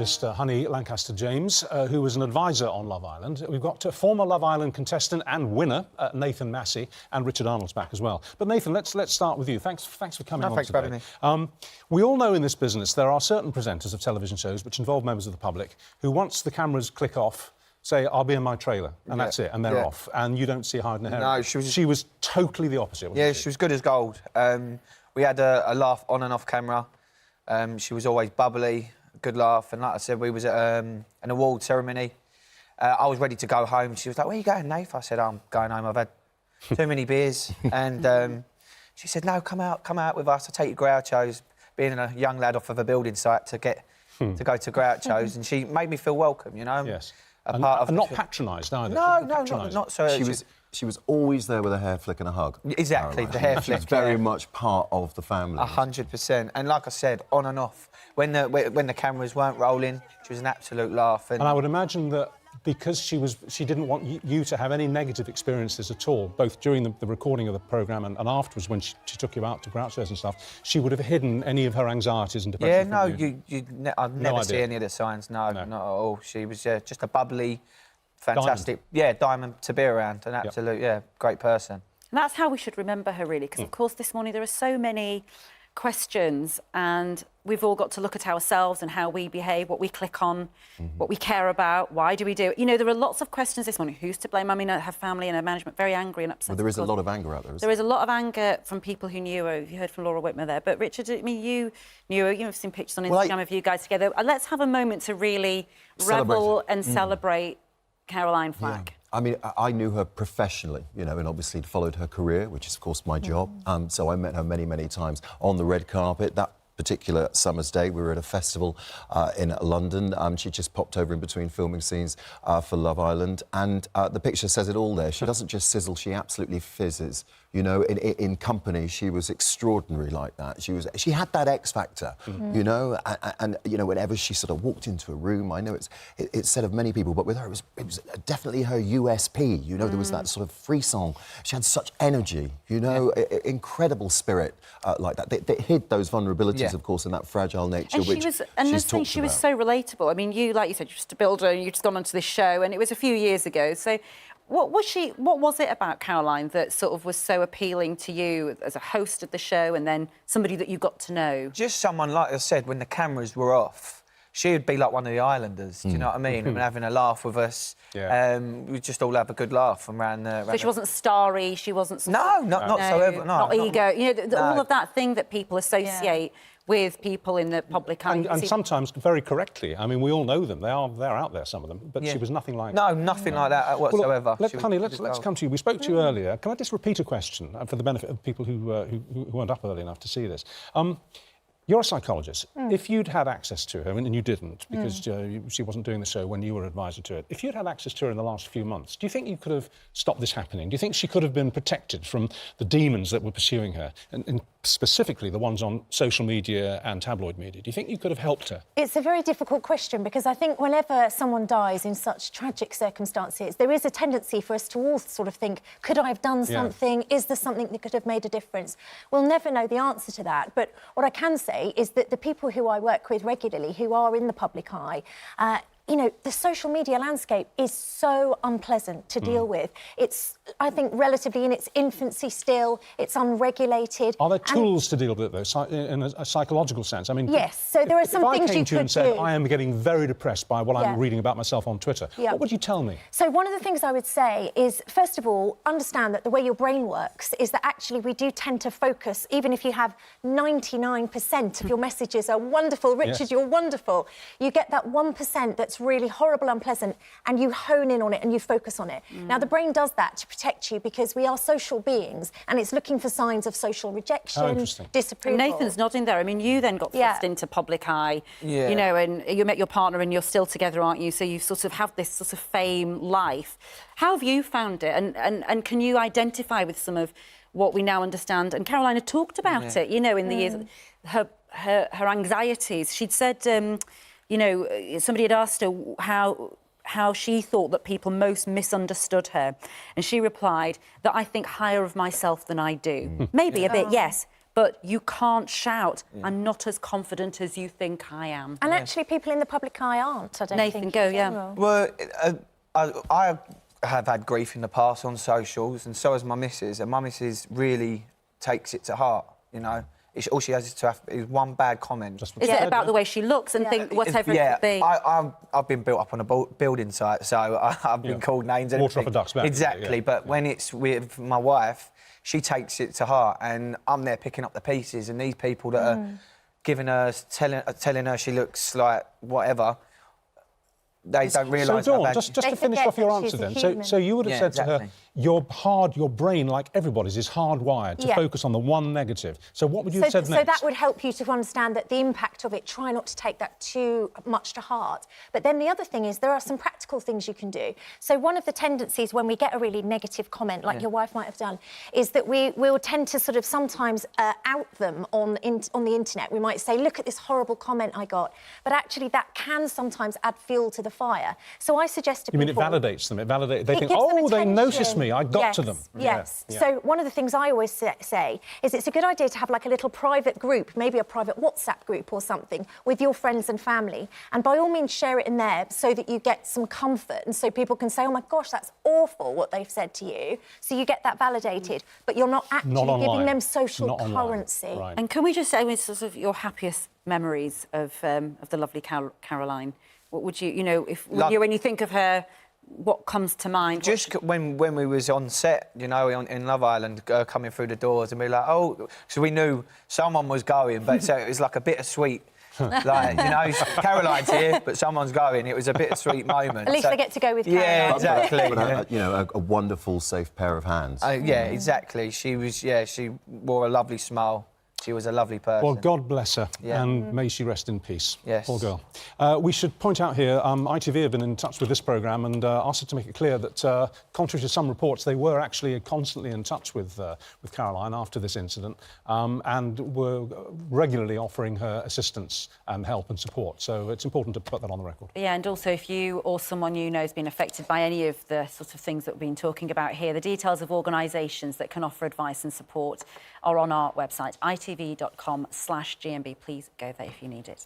psychologist Honey Langcaster-James, who was an advisor on Love Island. We've got former Love Island contestant and winner Nathan Massey, and Richard Arnold's back as well. But Nathan, let's start with you. Thanks for coming on thanks today. for having me. We all know in this business there are certain presenters of television shows which involve members of the public who, once the cameras click off, say, "I'll be in my trailer," and that's it, and they're off, and you don't see a hide in a hair. No, she was totally the opposite, wasn't she? She was good as gold. We had a laugh on and off camera. She was always bubbly, good laugh, and like I said, we was at an award ceremony. I was ready to go home. She was like, "Where are you going, Nath?" I said, "I'm going home. I've had too many beers." And she said, "No, come out with us. I'll take you Groucho's." Being a young lad off of a building site to go to Groucho's, and she made me feel welcome, you know. Yes. And not patronised either. No, not so. She was always there with a hair flick and a hug. Exactly, Caroline. the hair She flick. was very much part of the family. 100%. And like I said, on and off. When the cameras weren't rolling, she was an absolute laugh. And I would imagine that because she didn't want you to have any negative experiences at all, both during the recording of the programme and afterwards when she took you out to Groucho's and stuff, she would have hidden any of her anxieties and depression from you. I'd never see any of the signs, no, not at all. She was just a bubbly, fantastic, diamond to be around, an absolute, great person. And that's how we should remember her, really, because, of course, this morning there are so many questions and we've all got to look at ourselves and how we behave, what we click on, what we care about, why do we do it. You know, there are lots of questions this morning. Who's to blame? I mean, her family and her management very angry and upset. Well, there is a lot of anger out there, isn't there? There is a lot of anger from people who knew her. You heard from Laura Whitmer there. But, Richard, I mean, you knew her. You've seen pictures on Instagram of you guys together. Let's have a moment to really revel and celebrate Caroline Flack. Yeah. I mean, I knew her professionally, you know, and obviously followed her career, which is, of course, my job. So I met her many, many times on the red carpet. That particular summer's day, we were at a festival in London. She just popped over in between filming scenes for Love Island. And the picture says it all there. She doesn't just sizzle, she absolutely fizzes. You know, in company, she was extraordinary like that. She had that X factor, you know, and you know, whenever she sort of walked into a room, I know it's said of many people, but with her, it was definitely her USP. You know, there was that sort of frisson. She had such energy, you know, incredible spirit like that. That hid those vulnerabilities, of course, and that fragile nature, and which she was so relatable. I mean, like you said, you're just a builder and you've just gone onto this show, and it was a few years ago. So what was it about Caroline that sort of was so appealing to you as a host of the show and then somebody that you got to know? Just someone, like I said, when the cameras were off, she would be like one of the islanders, do you know what I mean? And having a laugh with us. We'd just all have a good laugh around the... So she wasn't starry, she wasn't... Not so ever, not ego. You know, all of that thing that people associate with people in the public eye. And sometimes very correctly. I mean, we all know them. They're out there, some of them. But she was nothing like that. No, nothing like that whatsoever. Well, Honey, let's come to you. We spoke to you earlier. Can I just repeat a question for the benefit of people who weren't up early enough to see this? You're a psychologist. If you'd had access to her, and you didn't, because she wasn't doing the show when you were advisor to it, if you'd had access to her in the last few months, do you think you could have stopped this happening? Do you think she could have been protected from the demons that were pursuing her, and specifically the ones on social media and tabloid media? Do you think you could have helped her? It's a very difficult question, because I think whenever someone dies in such tragic circumstances, there is a tendency for us to all sort of think, could I have done something? Is there something that could have made a difference? We'll never know the answer to that, but what I can say is that the people who I work with regularly, who are in the public eye, you know, the social media landscape is so unpleasant to deal with. It's, I think, relatively in its infancy still. It's unregulated. Are there tools to deal with it, though, in a psychological sense? I mean, yes. So there are some things you could do. If I came to you and said, I am getting very depressed by what I'm reading about myself on Twitter, what would you tell me? So one of the things I would say is, first of all, understand that the way your brain works is that actually we do tend to focus, even if you have 99% of your messages are wonderful, Richard, you're wonderful, you get that 1% that's really horrible, unpleasant, and you hone in on it and you focus on it. Now, the brain does that to protect you because we are social beings and it's looking for signs of social rejection, disapproval. And Nathan's nodding there. I mean, you then got thrust into public eye, you know, and you met your partner and you're still together, aren't you? So you sort of have this sort of fame life. How have you found it? And can you identify with some of what we now understand? And Caroline had talked about it, you know, in the years, her anxieties. She'd said... you know, somebody had asked her how she thought that people most misunderstood her. And she replied that I think higher of myself than I do. Maybe a bit, yes, but you can't shout, I'm not as confident as you think I am. And actually, people in the public eye aren't, I don't Nathan, think. go, in general. Well, I have had grief in the past on socials, and so has my missus, and my missus really takes it to heart, you know. All she has is one bad comment. Is it about the way she looks and think whatever it could be? I've been built up on a building site, so I've been called names. Water off a duck's back. Exactly, but when it's with my wife, she takes it to heart, and I'm there picking up the pieces, and these people that are giving her, telling her she looks like whatever, they don't realise. So, Dawn, just to finish off your answer then. So you would have said to her, your brain, like everybody's, is hardwired to focus on the one negative. So what would you have said next? So that would help you to understand that the impact of it, try not to take that too much to heart. But then the other thing is there are some practical things you can do. So one of the tendencies when we get a really negative comment, like your wife might have done, is that we will tend to sort of sometimes out them on the internet. We might say, look at this horrible comment I got. But actually that can sometimes add fuel to the fire. So I suggest to people... You mean it validates them? They think, oh, they noticed me, I got to them. Yes. So one of the things I always say is it's a good idea to have like a little private group, maybe a private WhatsApp group or something, with your friends and family. And by all means, share it in there so that you get some comfort and so people can say, oh my gosh, that's awful what they've said to you. So you get that validated, but you're not actually giving them social currency. Right. And can we just say, sort of your happiest memories of the lovely Caroline? What would you, when you think of her, what comes to mind? Just when we was on set, you know, in Love Island, coming through the doors and be like, oh, so we knew someone was going, but so it was like a bittersweet. Like, you know, Caroline's here, but someone's going. It was a bittersweet moment. At least they get to go with Caroline. Yeah, exactly. But a wonderful, safe pair of hands. Yeah, exactly. She wore a lovely smile. She was a lovely person. Well, God bless her, and may she rest in peace. Yes. Poor girl. We should point out here, ITV have been in touch with this programme and asked her to make it clear that, contrary to some reports, they were actually constantly in touch with Caroline after this incident and were regularly offering her assistance and help and support. So it's important to put that on the record. Yeah, and also if you or someone you know has been affected by any of the sort of things that we've been talking about here, the details of organisations that can offer advice and support are on our website, itv.com/GMB. Please go there if you need it.